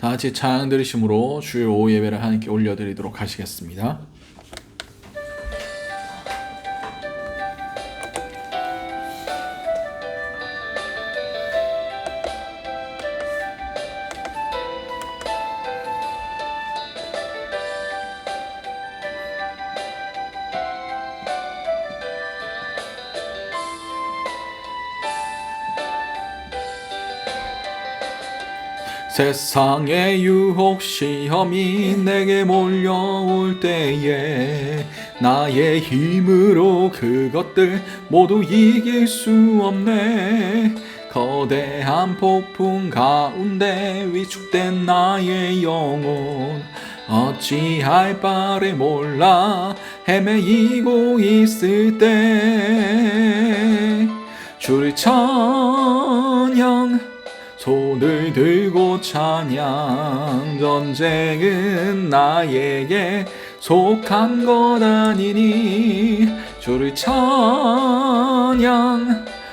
다 같이 찬양 들으심으로 주일 오후 예배를 하나님께 올려드리도록 하시겠습니다. 세상의 유혹 시험이 내게 몰려올 때에 나의 힘으로 그것들 모두 이길 수 없네. 거대한 폭풍 가운데 위축된 나의 영혼 어찌할 바를 몰라 헤매이고 있을 때 주를 찬양 손을 들고 찬양. 전쟁은 나에게 속한 것 아니니 주를 찬양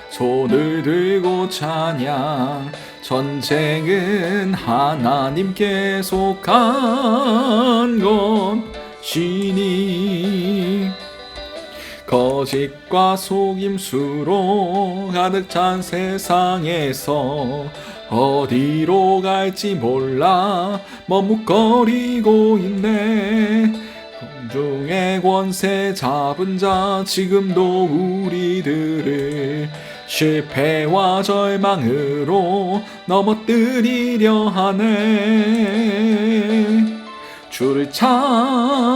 손을 들고 찬양. 전쟁은 하나님께 속한 것이니 거짓과 속임수로 가득 찬 세상에서 어디로 갈지 몰라 머뭇거리고 있네. 공중의 권세 잡은 자 지금도 우리들을 실패와 절망으로 넘어뜨리려 하네. 주를 찬양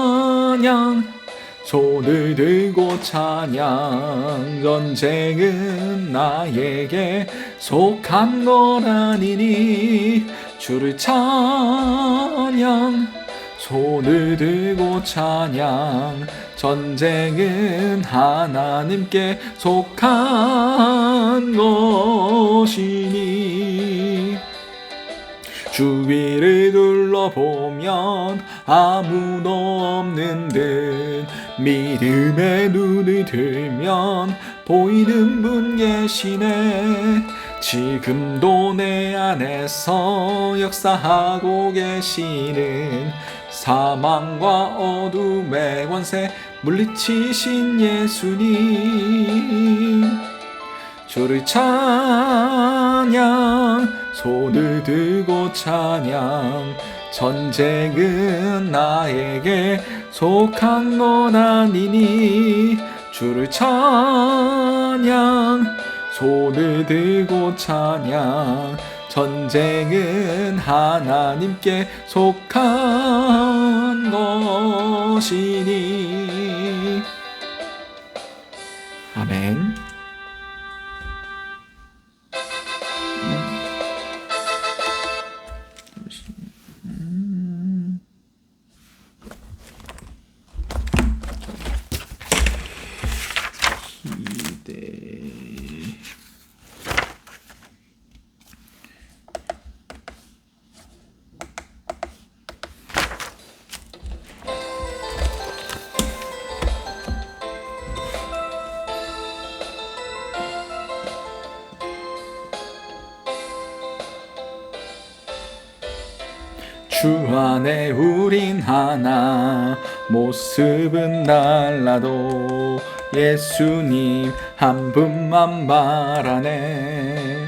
손을 들고 찬양. 전쟁은 나에게 속한 것 아니니 주를 찬양 손을 들고 찬양. 전쟁은 하나님께 속한 것이니 주위를 둘러보면 아무도 없는 듯 믿음의 눈을 들면 보이는 분 계시네. 지금도 내 안에서 역사하고 계시는 사망과 어둠의 권세 물리치신 예수님. 주를 찬양 손을 들고 찬양. 전쟁은 나에게 속한 건 아니니 주를 찬양 손을 들고 찬양. 전쟁은 하나님께 속한 것이니. 아멘. 주 안에 우린 하나 모습은 달라도 예수님 한 분만 바라네.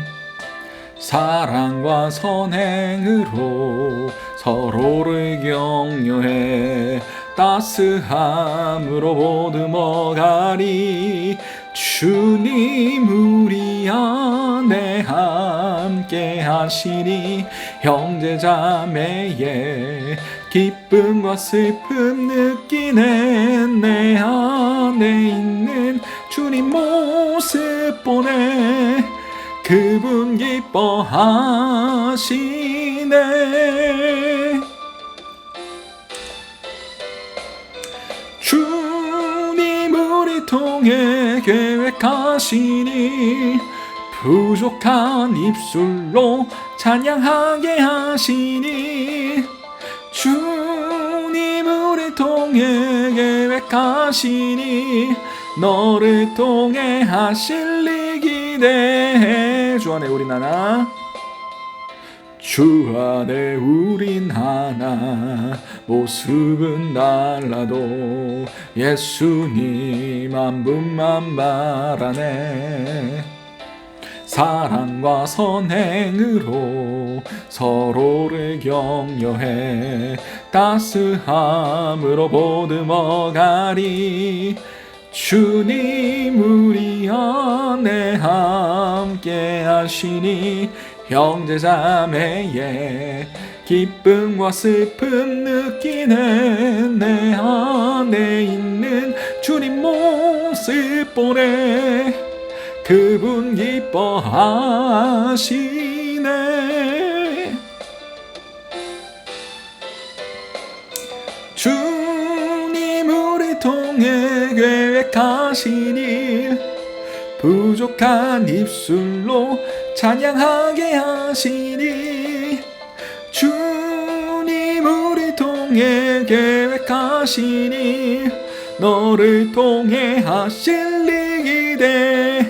사랑과 선행으로 서로를 격려해 따스함으로 보듬어가리. 주님 우리 안에 함께 하시니 형제 자매의 기쁨과 슬픔 느끼네. 내 안에 있는 주님 모습 보네. 그분 기뻐하시네. 주님 우리 통해 계획하시니 부족한 입술로 찬양하게 하시니. 주님 우리 통해 계획하시니 너를 통해 하실 일 기대해. 주 안에 우린 하나 주 안에 우린 하나, 모습은 달라도 예수님 한 분만 바라네. 사랑과 선행으로 서로를 격려해 따스함으로 보듬어가리. 주님 우리 안에 함께 하시니 형제자매의 기쁨과 슬픔 느끼네. 내 안에 있는 주님 모습 보래. 그분 기뻐하시네. 주님 우리 통해 계획하신 일, 부족한 입술로 찬양하게 하시니. 주님 우리 통해 계획하신 일, 너를 통해 하실 일 기대.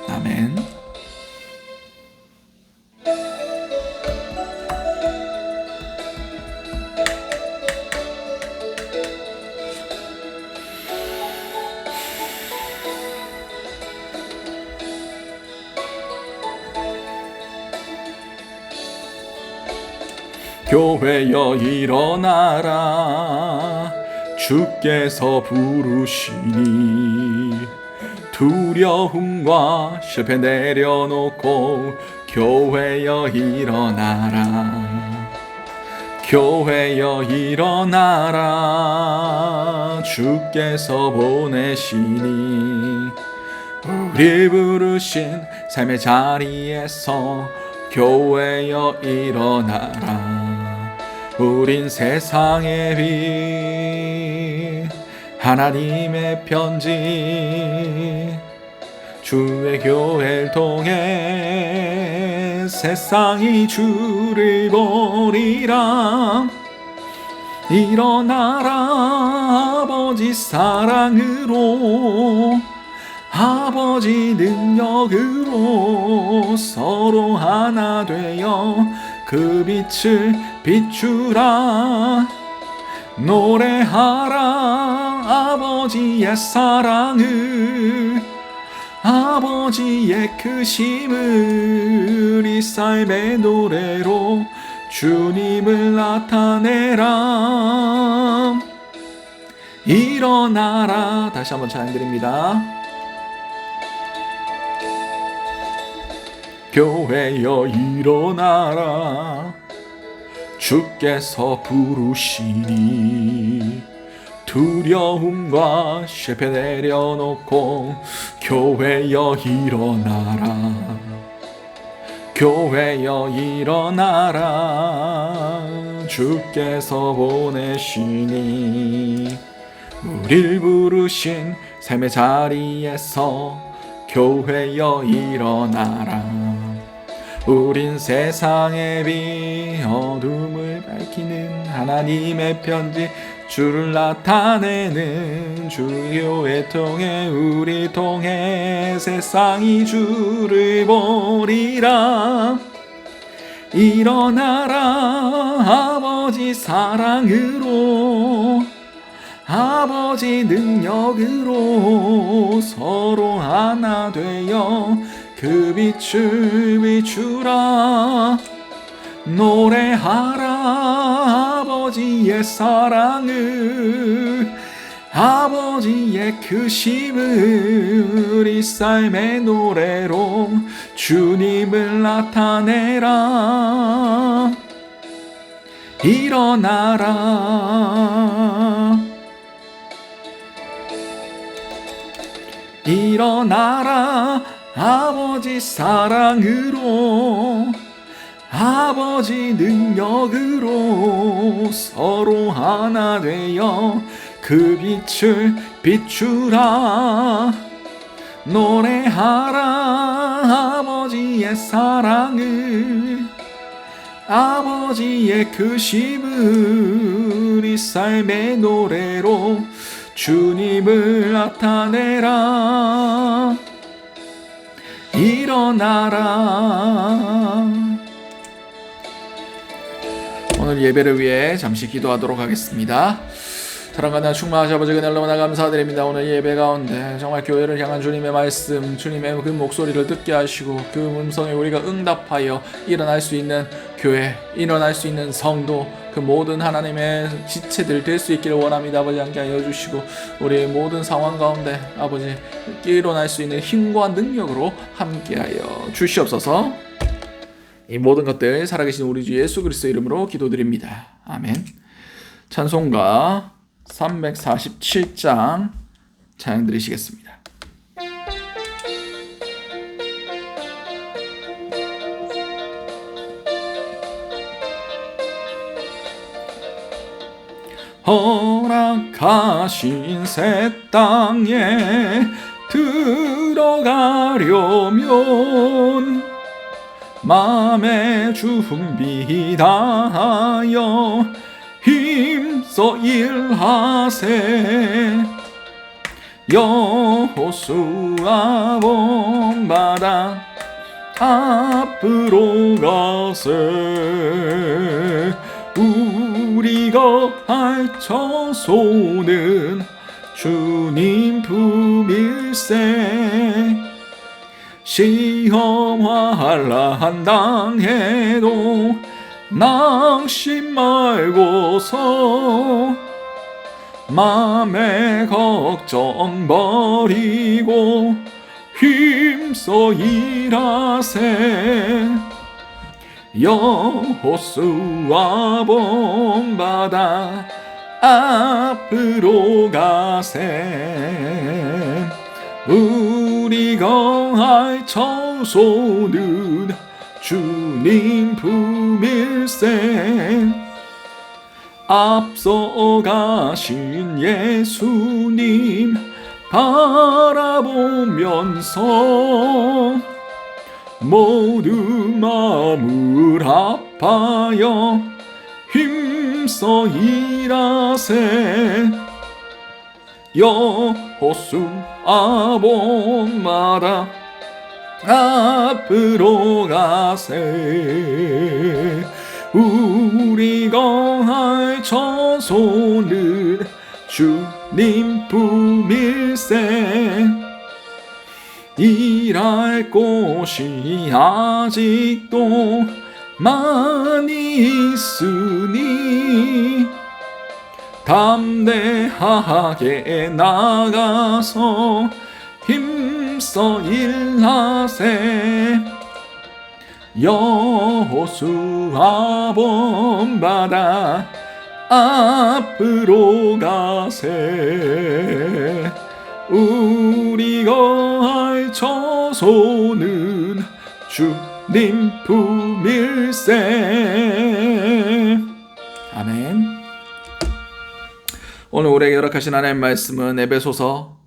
아멘. 교회여 일어나라, 주께서 부르시니. 두려움과 실패 내려놓고 교회여 일어나라. 교회여 일어나라, 주께서 보내시니. 우리 부르신 삶의 자리에서 교회여 일어나라. 우린 세상의 빛, 하나님의 편지. 주의 교회를 통해 세상이 주를 보리라. 일어나라, 아버지 사랑으로, 아버지 능력으로 서로 하나 되어 그 빛을 비추라. 노래하라 아버지의 사랑을, 아버지의 크심을 이 삶의 노래로 주님을 나타내라. 일어나라. 다시 한번 찬양드립니다. 교회여 일어나라, 주께서 부르시니. 두려움과 실패 내려놓고 교회여 일어나라. 교회여 일어나라, 주께서 보내시니. 우릴 부르신 삶의 자리에서 교회여 일어나라. 우린 세상의 빛, 어둠을 밝히는 하나님의 편지. 주를 나타내는 주교회 통해, 우리 통해 세상이 주를 보리라. 일어나라 아버지 사랑으로, 아버지 능력으로 서로 하나 되어 그 빛을 비추라. 노래하라 아버지의 사랑을, 아버지의 크심을 이 삶의 노래로 주님을 나타내라. 일어나라, 일어나라 아버지 사랑으로, 아버지 능력으로 서로 하나 되어 그 빛을 비추라. 노래하라 아버지의 사랑을, 아버지의 크심을 이 삶의 노래로 주님을 나타내라. 일어나라. 오늘 예배를 위해 잠시 기도하도록 하겠습니다. 사랑하는 충만하신 아버지, 그날 너무나 감사드립니다. 오늘 예배 가운데 정말 교회를 향한 주님의 말씀, 주님의 그 목소리를 듣게 하시고 그 음성에 우리가 응답하여 일어날 수 있는 교회, 일어날 수 있는 성도, 그 모든 하나님의 지체들 될 수 있기를 원합니다. 아버지, 함께 하여 주시고 우리의 모든 상황 가운데 아버지 일어날 수 있는 힘과 능력으로 함께 하여 주시옵소서. 이 모든 것들 살아계신 우리 주 예수 그리스도 이름으로 기도드립니다. 아멘. 찬송가 347장 찬양 드리시겠습니다. 허락하신 새 땅에 들어가려면 마음의 준비 다하여 힘써 일하세. 여호수아 본받아 앞으로 가세. 우리가 할 처소는 주님 품일세. 시험 환난 당해도 낙심 말고서 맘의 걱정 버리고 힘써 일하세. 여호수아 본받아 앞으로 가세. 우리가 할 처소는 주님 품일세. 앞서 가신 예수님 바라보면서 모든 마음을 합하여 힘써 일하세. 여호수아 본받아 앞으로 가세. 우리가 할 처소는 주님 품일세. 일할 곳이 아직도 많이 있으니 담대하게 나가서 힘써 일하세. 여호수아 본받아 앞으로 가세. 우리가 할 처소는 주님 품일세. 아멘. 오늘 우리에게 허락하신 하나님의 말씀은 에베소서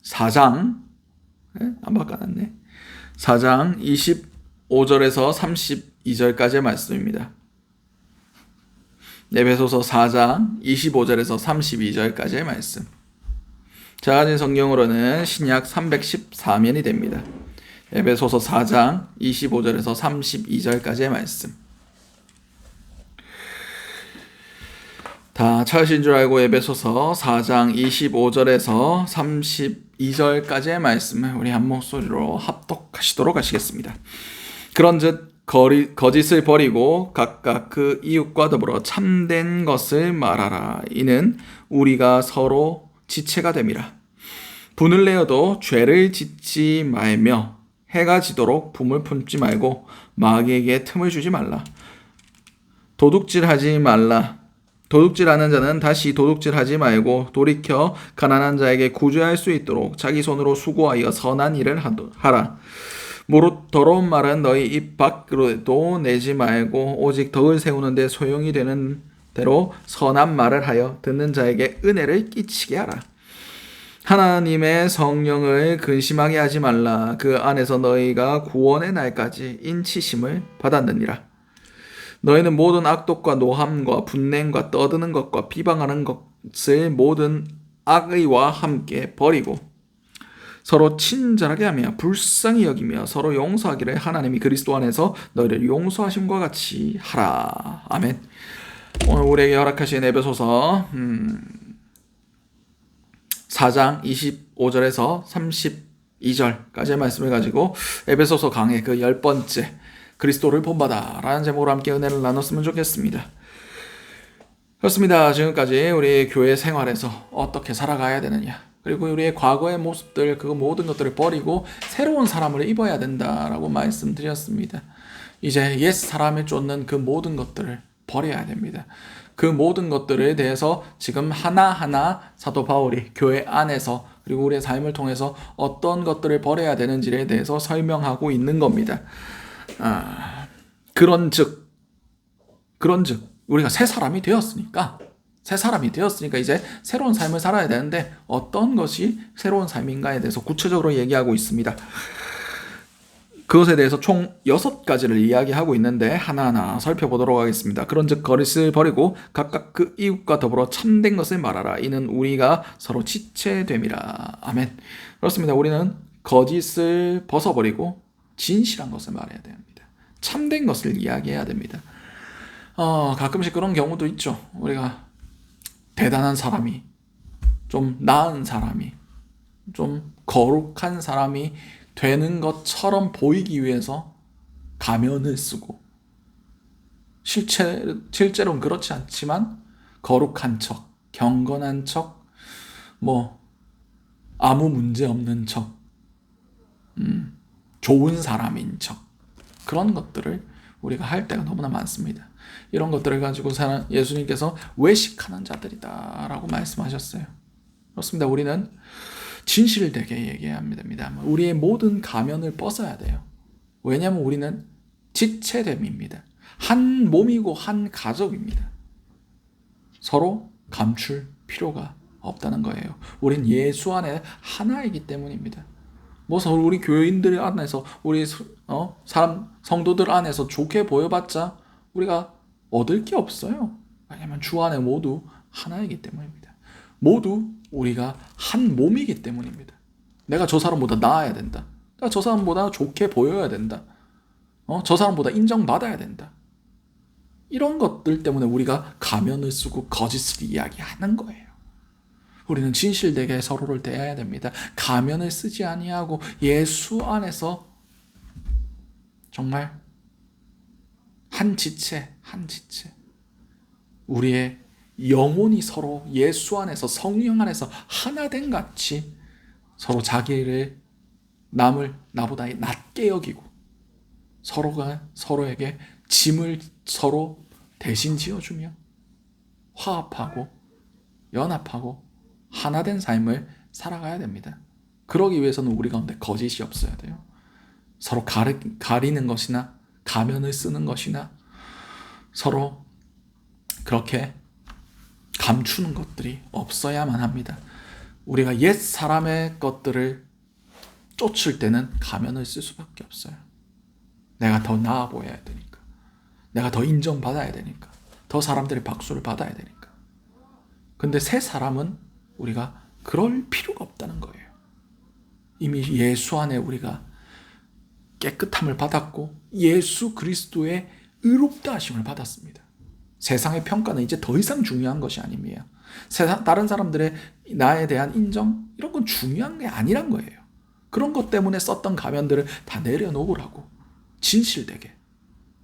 4장 안 바꿔놨네. 4장 25절에서 32절까지의 말씀입니다. 에베소서 4장 25절에서 32절까지의 말씀. 제가 가진 성경으로는 신약 314면이 됩니다. 에베소서 4장 25절에서 32절까지의 말씀. 다 찾으신 줄 알고 에베소서 4장 25절에서 32절까지의 말씀을 우리 한 목소리로 합독하시도록 하시겠습니다. 그런즉 거짓을 버리고 각각 그 이웃과 더불어 참된 것을 말하라. 이는 우리가 서로 지체가 됨이라. 분을 내어도 죄를 짓지 말며 해가 지도록 분을 품지 말고 마귀에게 틈을 주지 말라. 도둑질하지 말라. 도둑질하는 자는 다시 도둑질하지 말고 돌이켜 가난한 자에게 구제할 수 있도록 자기 손으로 수고하여 선한 일을 하라. 더러운 말은 너희 입 밖으로도 내지 말고 오직 덕을 세우는 데 소용이 되는 대로 선한 말을 하여 듣는 자에게 은혜를 끼치게 하라. 하나님의 성령을 근심하게 하지 말라. 그 안에서 너희가 구원의 날까지 인치심을 받았느니라. 너희는 모든 악독과 노함과 분냄과 떠드는 것과 비방하는 것을 모든 악의와 함께 버리고 서로 친절하게 하며 불쌍히 여기며 서로 용서하기를 하나님이 그리스도 안에서 너희를 용서하심과 같이 하라. 아멘. 오늘 우리에게 허락하신 에베소서 4장 25절에서 32절까지의 말씀을 가지고 에베소서 강의 그 10번째 그리스도를 본받아 라는 제목으로 함께 은혜를 나눴으면 좋겠습니다. 그렇습니다. 지금까지 우리 교회 생활에서 어떻게 살아가야 되느냐, 그리고 우리의 과거의 모습들, 그 모든 것들을 버리고 새로운 사람을 입어야 된다라고 말씀드렸습니다. 이제 옛 사람을 쫓는 그 모든 것들을 버려야 됩니다. 그 모든 것들에 대해서 지금 하나하나 사도 바울이 교회 안에서 그리고 우리의 삶을 통해서 어떤 것들을 버려야 되는지에 대해서 설명하고 있는 겁니다. 그런즉 우리가 새 사람이 되었으니까 이제 새로운 삶을 살아야 되는데 어떤 것이 새로운 삶인가에 대해서 구체적으로 얘기하고 있습니다. 그것에 대해서 총 6가지를 이야기하고 있는데 하나하나 살펴보도록 하겠습니다. 그런즉 거짓을 버리고 각각 그 이웃과 더불어 참된 것을 말하라. 이는 우리가 서로 지체됨이라. 아멘. 그렇습니다. 우리는 거짓을 벗어버리고 진실한 것을 말해야 됩니다. 참된 것을 이야기해야 됩니다. 가끔씩 그런 경우도 있죠. 우리가 대단한 사람이, 좀 나은 사람이, 좀 거룩한 사람이 되는 것처럼 보이기 위해서 가면을 쓰고, 실제로는 그렇지 않지만 거룩한 척, 경건한 척, 아무 문제 없는 척, 좋은 사람인 척, 그런 것들을 우리가 할 때가 너무나 많습니다. 이런 것들을 가지고 예수님께서 외식하는 자들이다 라고 말씀하셨어요. 그렇습니다. 우리는 진실되게 얘기해야 됩니다. 우리의 모든 가면을 벗어야 돼요. 왜냐하면 우리는 지체됨입니다. 한 몸이고 한 가족입니다. 서로 감출 필요가 없다는 거예요. 우린 예수 안에 하나이기 때문입니다. 우리 교인들 안에서, 우리 성도들 안에서 좋게 보여봤자 우리가 얻을 게 없어요. 왜냐하면 주 안에 모두 하나이기 때문입니다. 모두 우리가 한 몸이기 때문입니다. 내가 저 사람보다 나아야 된다. 내가 저 사람보다 좋게 보여야 된다. 저 사람보다 인정받아야 된다. 이런 것들 때문에 우리가 가면을 쓰고 거짓을 이야기하는 거예요. 우리는 진실되게 서로를 대해야 됩니다. 가면을 쓰지 아니하고 예수 안에서 정말 한 지체 우리의 영혼이 서로 예수 안에서, 성령 안에서 하나 된 같이 서로 자기를, 남을 나보다 낮게 여기고 서로가 서로에게 짐을 서로 대신 지어주며 화합하고 연합하고 하나 된 삶을 살아가야 됩니다. 그러기 위해서는 우리 가운데 거짓이 없어야 돼요. 서로 가리는 것이나 가면을 쓰는 것이나 서로 그렇게 감추는 것들이 없어야만 합니다. 우리가 옛 사람의 것들을 쫓을 때는 가면을 쓸 수밖에 없어요. 내가 더 나아 보여야 되니까. 내가 더 인정받아야 되니까. 더 사람들의 박수를 받아야 되니까. 근데 새 사람은 우리가 그럴 필요가 없다는 거예요. 이미 예수 안에 우리가 깨끗함을 받았고 예수 그리스도의 의롭다 하심을 받았습니다. 세상의 평가는 이제 더 이상 중요한 것이 아닙니다. 다른 사람들의 나에 대한 인정, 이런 건 중요한 게 아니란 거예요. 그런 것 때문에 썼던 가면들을 다 내려놓으라고, 진실되게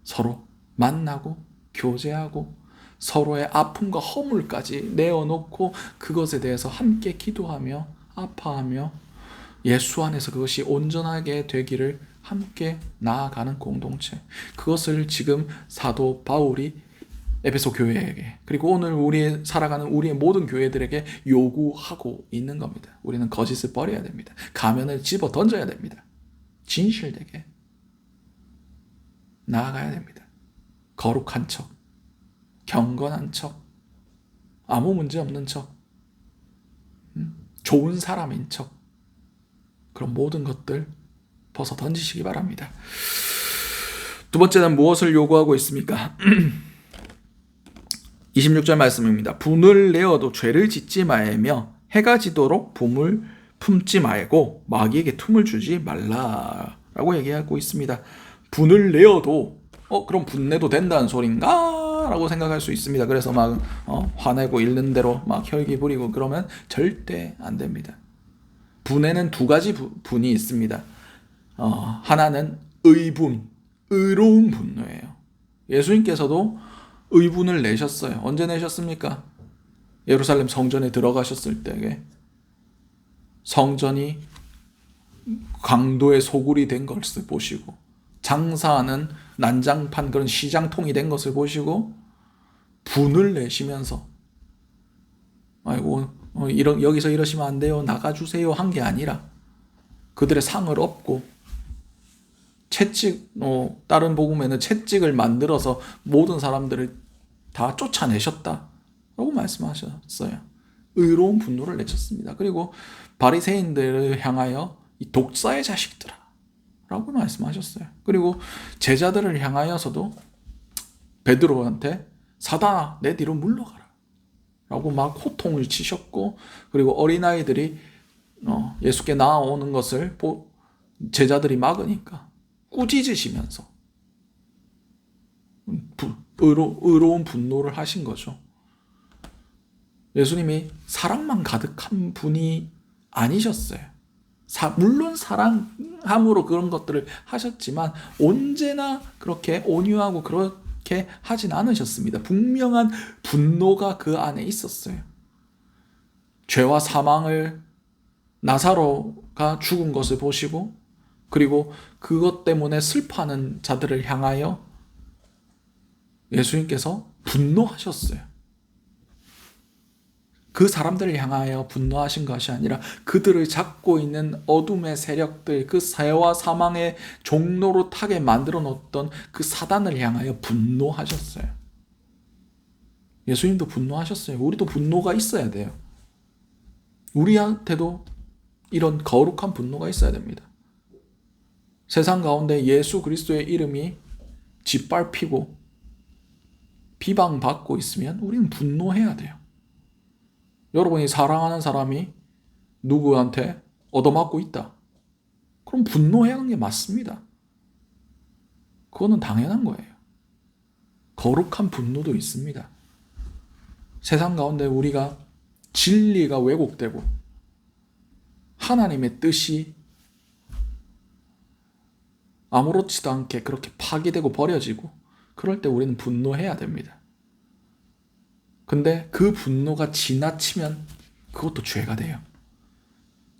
서로 만나고 교제하고 서로의 아픔과 허물까지 내어놓고 그것에 대해서 함께 기도하며 아파하며 예수 안에서 그것이 온전하게 되기를 함께 나아가는 공동체, 그것을 지금 사도 바울이 에베소 교회에게, 그리고 오늘 살아가는 우리의 모든 교회들에게 요구하고 있는 겁니다. 우리는 거짓을 버려야 됩니다. 가면을 집어 던져야 됩니다. 진실되게 나아가야 됩니다. 거룩한 척, 경건한 척, 아무 문제 없는 척, 좋은 사람인 척, 그런 모든 것들 벗어 던지시기 바랍니다. 두 번째는 무엇을 요구하고 있습니까? 26절 말씀입니다. 분을 내어도 죄를 짓지 말며 해가 지도록 품지 말고 마귀에게 틈을 주지 말라라고 얘기하고 있습니다. 분을 내어도 그럼 분내도 된다는 소린가? 라고 생각할 수 있습니다. 그래서 막 화내고 있는 대로 막 혈기 부리고 그러면 절대 안 됩니다. 분에는 두 가지 분이 있습니다. 하나는 의분, 의로운 분노예요. 예수님께서도 의분을 내셨어요. 언제 내셨습니까? 예루살렘 성전에 들어가셨을 때에 성전이 강도의 소굴이 된 것을 보시고 장사하는 난장판 그런 시장통이 된 것을 보시고 분을 내시면서 아이고 여기서 이러시면 안 돼요. 나가주세요 한 게 아니라 그들의 상을 업고 채찍 다른 복음에는 채찍을 만들어서 모든 사람들을 다 쫓아내셨다라고 말씀하셨어요. 의로운 분노를 내셨습니다. 그리고 바리새인들을 향하여 이 독사의 자식들아 라고 말씀하셨어요. 그리고 제자들을 향하여서도 베드로한테 사단아 내 뒤로 물러가라 라고 막 호통을 치셨고, 그리고 어린아이들이 예수께 나아오는 것을 제자들이 막으니까 꾸짖으시면서 의로운 분노를 하신 거죠. 예수님이 사랑만 가득한 분이 아니셨어요. 물론 사랑함으로 그런 것들을 하셨지만 언제나 그렇게 온유하고 그렇게 하진 않으셨습니다. 분명한 분노가 그 안에 있었어요. 죄와 사망을 나사로가 죽은 것을 보시고 그리고 그것 때문에 슬퍼하는 자들을 향하여 예수님께서 분노하셨어요. 그 사람들을 향하여 분노하신 것이 아니라 그들을 잡고 있는 어둠의 세력들, 그 죄와 사망의 종로로 타게 만들어 놓았던 그 사단을 향하여 분노하셨어요. 예수님도 분노하셨어요. 우리도 분노가 있어야 돼요. 우리한테도 이런 거룩한 분노가 있어야 됩니다. 세상 가운데 예수 그리스도의 이름이 짓밟히고 비방받고 있으면 우리는 분노해야 돼요. 여러분이 사랑하는 사람이 누구한테 얻어맞고 있다. 그럼 분노해야 하는 게 맞습니다. 그거는 당연한 거예요. 거룩한 분노도 있습니다. 세상 가운데 우리가 진리가 왜곡되고 하나님의 뜻이 아무렇지도 않게 그렇게 파괴되고 버려지고 그럴 때 우리는 분노해야 됩니다. 근데 그 분노가 지나치면 그것도 죄가 돼요.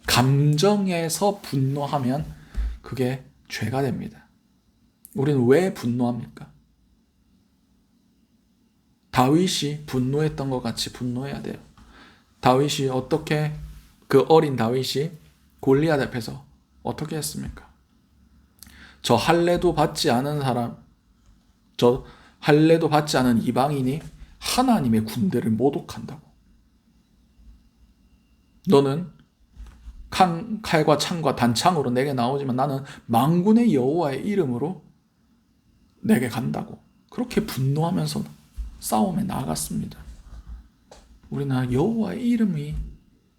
감정에서 분노하면 그게 죄가 됩니다. 우리는 왜 분노합니까? 다윗이 분노했던 것 같이 분노해야 돼요. 다윗이 어떻게 그 어린 다윗이 골리앗 앞에서 어떻게 했습니까? 저 할례도 받지 않은 사람, 저 할례도 받지 않은 이방인이 하나님의 군대를 모독한다고. 너는 칼과 창과 단창으로 내게 나오지만 나는 만군의 여호와의 이름으로 내게 간다고. 그렇게 분노하면서 싸움에 나갔습니다. 우리는 여호와의 이름이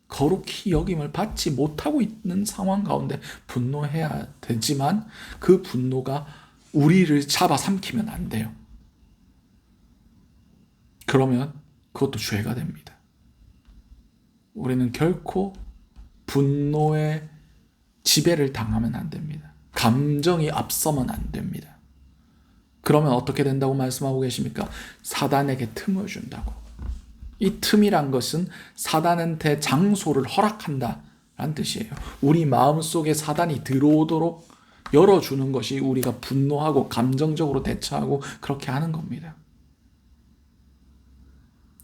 거룩히 여김을 받지 못하고 있는 상황 가운데 분노해야 되지만 그 분노가 우리를 잡아삼키면 안 돼요. 그러면 그것도 죄가 됩니다. 우리는 결코 분노의 지배를 당하면 안 됩니다. 감정이 앞서면 안 됩니다. 그러면 어떻게 된다고 말씀하고 계십니까? 사단에게 틈을 준다고. 이 틈이란 것은 사단한테 장소를 허락한다라는 뜻이에요. 우리 마음속에 사단이 들어오도록 열어주는 것이 우리가 분노하고 감정적으로 대처하고 그렇게 하는 겁니다.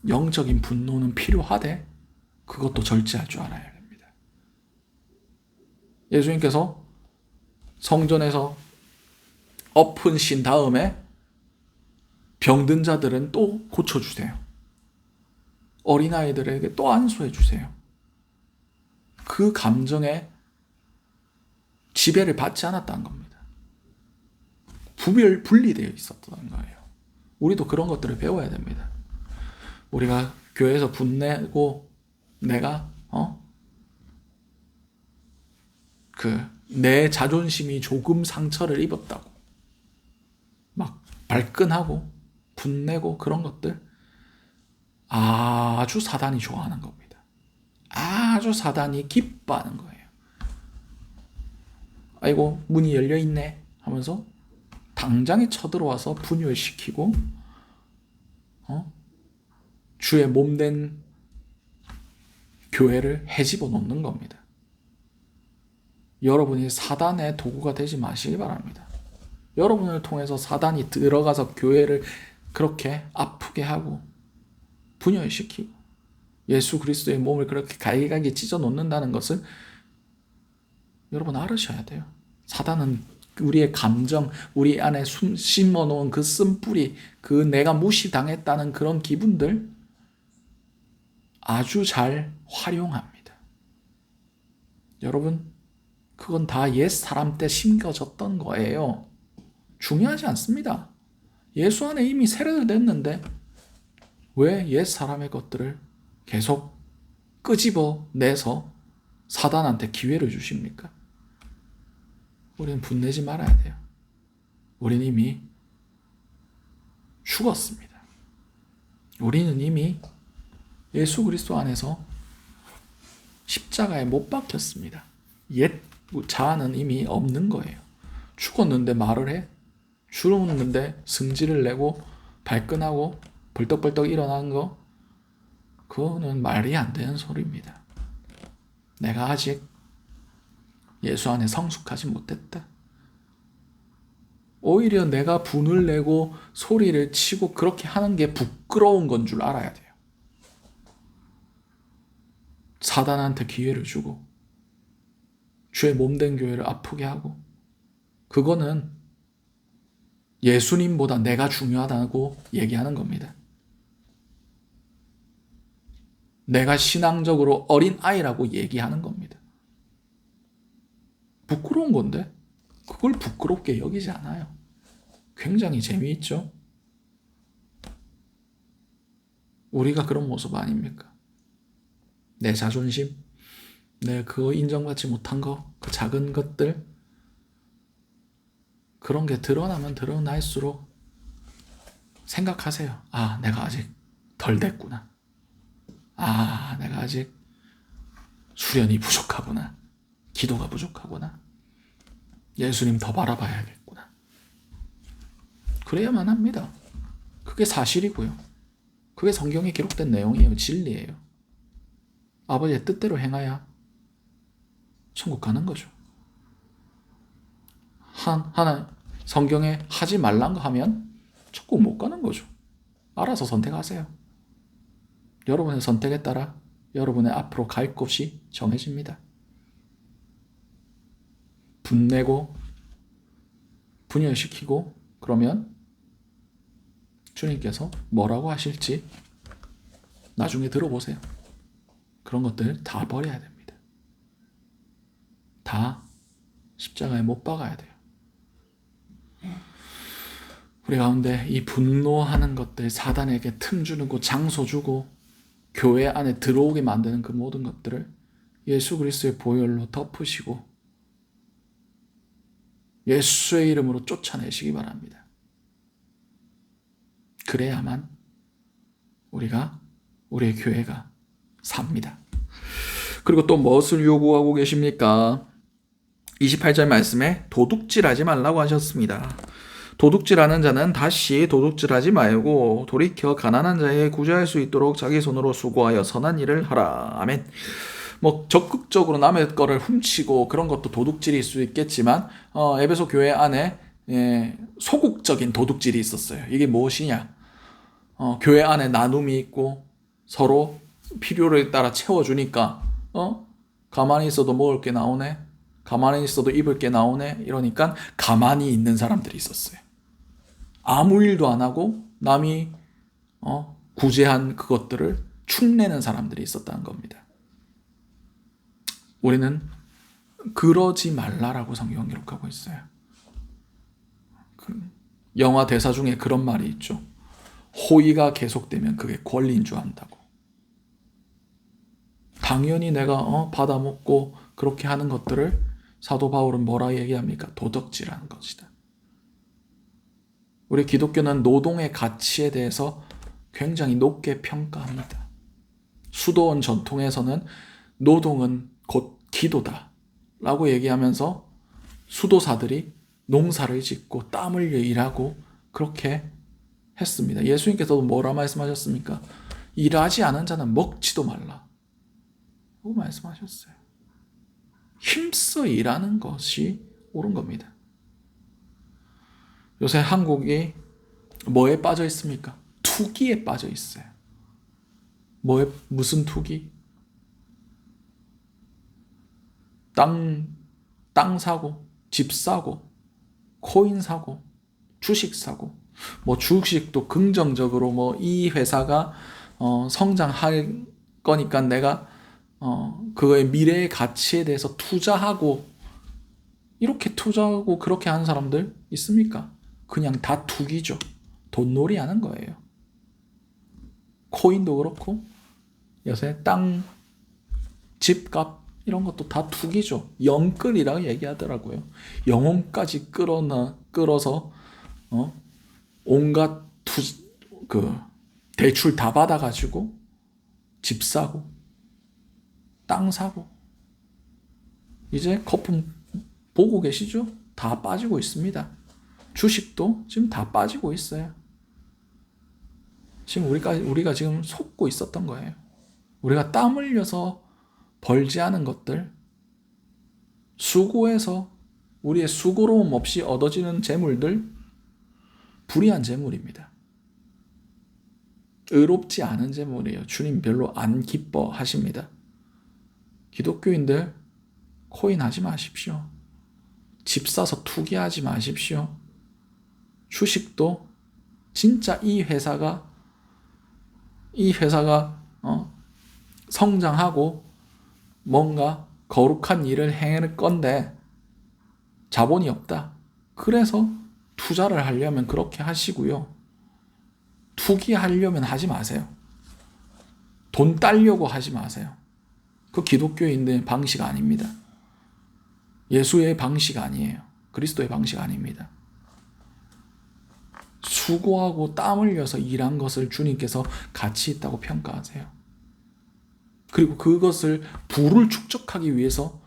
영적인 분노는 필요하되 그것도 절제할 줄 알아야 됩니다. 예수님께서 성전에서 엎으신 다음에 병든 자들은 또 고쳐주세요. 어린아이들에게 또 안수해 주세요. 그 감정에 지배를 받지 않았다는 겁니다. 분리되어 있었던 거예요. 우리도 그런 것들을 배워야 됩니다. 우리가 교회에서 분내고 내가 내 자존심이 조금 상처를 입었다고 막 발끈하고 분내고 그런 것들 아주 사단이 좋아하는 겁니다. 아주 사단이 기뻐하는 거예요. 아이고 문이 열려있네 하면서 당장에 쳐들어와서 분열시키고 주의 몸된 교회를 헤집어 놓는 겁니다. 여러분이 사단의 도구가 되지 마시기 바랍니다. 여러분을 통해서 사단이 들어가서 교회를 그렇게 아프게 하고 분열시키고 예수 그리스도의 몸을 그렇게 갈기갈기 찢어 놓는다는 것을 여러분 알으셔야 돼요. 사단은 우리의 감정, 우리 안에 심어 놓은 그 쓴뿌리, 그 내가 무시당했다는 그런 기분들 아주 잘 활용합니다. 여러분, 그건 다 옛 사람 때 심겨졌던 거예요. 중요하지 않습니다. 예수 안에 이미 세례됐는데 왜 옛 사람의 것들을 계속 끄집어내서 사단한테 기회를 주십니까? 우리는 분내지 말아야 돼요. 우리는 이미 죽었습니다. 우리는 이미 예수 그리스도 안에서 십자가에 못 박혔습니다. 옛 자아는 이미 없는 거예요. 죽었는데 말을 해? 죽었는데 승질을 내고 발끈하고 벌떡벌떡 일어나는 거? 그거는 말이 안 되는 소리입니다. 내가 아직 예수 안에 성숙하지 못했다. 오히려 내가 분을 내고 소리를 치고 그렇게 하는 게 부끄러운 건 줄 알아야 돼요. 사단한테 기회를 주고 주의 몸된 교회를 아프게 하고 그거는 예수님보다 내가 중요하다고 얘기하는 겁니다. 내가 신앙적으로 어린 아이라고 얘기하는 겁니다. 부끄러운 건데 그걸 부끄럽게 여기지 않아요. 굉장히 재미있죠? 우리가 그런 모습 아닙니까? 내 자존심, 내 그거 인정받지 못한 거, 그 작은 것들 그런 게 드러나면 드러날수록 생각하세요. 아, 내가 아직 덜 됐구나. 아, 내가 아직 수련이 부족하구나. 기도가 부족하구나. 예수님 더 바라봐야겠구나. 그래야만 합니다. 그게 사실이고요. 그게 성경에 기록된 내용이에요. 진리예요. 아버지의 뜻대로 행하야 천국 가는 거죠. 하나 성경에 하지 말란 거 하면 천국 못 가는 거죠. 알아서 선택하세요. 여러분의 선택에 따라 여러분의 앞으로 갈 곳이 정해집니다. 분내고 분열시키고 그러면 주님께서 뭐라고 하실지 나중에 들어보세요. 그런 것들 다 버려야 됩니다. 다 십자가에 못 박아야 돼요. 우리 가운데 이 분노하는 것들, 사단에게 틈 주는 곳, 장소 주고 교회 안에 들어오게 만드는 그 모든 것들을 예수 그리스도의 보혈로 덮으시고 예수의 이름으로 쫓아내시기 바랍니다. 그래야만 우리의 교회가 삽니다. 그리고 또 무엇을 요구하고 계십니까? 28절 말씀에 도둑질하지 말라고 하셨습니다. 도둑질하는 자는 다시 도둑질하지 말고 돌이켜 가난한 자에게 구제할 수 있도록 자기 손으로 수고하여 선한 일을 하라. 아멘. 적극적으로 남의 거를 훔치고 그런 것도 도둑질일 수 있겠지만 에베소 교회 안에 소극적인 도둑질이 있었어요. 이게 무엇이냐? 교회 안에 나눔이 있고 서로 필요에 따라 채워주니까 가만히 있어도 먹을 게 나오네. 가만히 있어도 입을 게 나오네. 이러니까 가만히 있는 사람들이 있었어요. 아무 일도 안 하고 남이 구제한 그것들을 축내는 사람들이 있었다는 겁니다. 우리는 그러지 말라라고 성경은 기록하고 있어요. 영화 대사 중에 그런 말이 있죠. 호의가 계속되면 그게 권리인 줄 안다고. 당연히 내가 받아먹고 그렇게 하는 것들을 사도 바울은 뭐라 얘기합니까? 도덕질하는 것이다. 우리 기독교는 노동의 가치에 대해서 굉장히 높게 평가합니다. 수도원 전통에서는 노동은 곧 기도다 라고 얘기하면서 수도사들이 농사를 짓고 땀 흘려 일하고 그렇게 했습니다. 예수님께서도 뭐라 말씀하셨습니까? 일하지 않은 자는 먹지도 말라 라고 말씀하셨어요. 힘써 일하는 것이 옳은 겁니다. 요새 한국이 뭐에 빠져 있습니까? 투기에 빠져 있어요. 무슨 투기? 땅 사고, 집 사고, 코인 사고, 주식 사고. 주식도 긍정적으로 이 회사가 성장할 거니까 내가 그거의 미래의 가치에 대해서 투자하고, 이렇게 투자하고 그렇게 하는 사람들 있습니까? 그냥 다 투기죠. 돈놀이 하는 거예요. 코인도 그렇고 요새 땅, 집값 이런 것도 다 투기죠. 영끌이라고 얘기하더라고요. 영혼까지 끌어서 온갖 대출 다 받아가지고 집 사고 땅 사고 이제 거품 보고 계시죠? 다 빠지고 있습니다. 주식도 지금 다 빠지고 있어요. 지금 우리가 지금 속고 있었던 거예요. 우리가 땀 흘려서 벌지 않은 것들, 수고해서 우리의 수고로움 없이 얻어지는 재물들, 불의한 재물입니다. 의롭지 않은 재물이에요. 주님 별로 안 기뻐하십니다. 기독교인들 코인 하지 마십시오. 집 사서 투기하지 마십시오. 주식도 진짜 이 회사가 성장하고 뭔가 거룩한 일을 행할 건데 자본이 없다. 그래서 투자를 하려면 그렇게 하시고요. 투기하려면 하지 마세요. 돈 따려고 하지 마세요. 그 기독교인들의 방식 아닙니다. 예수의 방식 아니에요. 그리스도의 방식 아닙니다. 수고하고 땀 흘려서 일한 것을 주님께서 가치 있다고 평가하세요. 그리고 그것을 부를 축적하기 위해서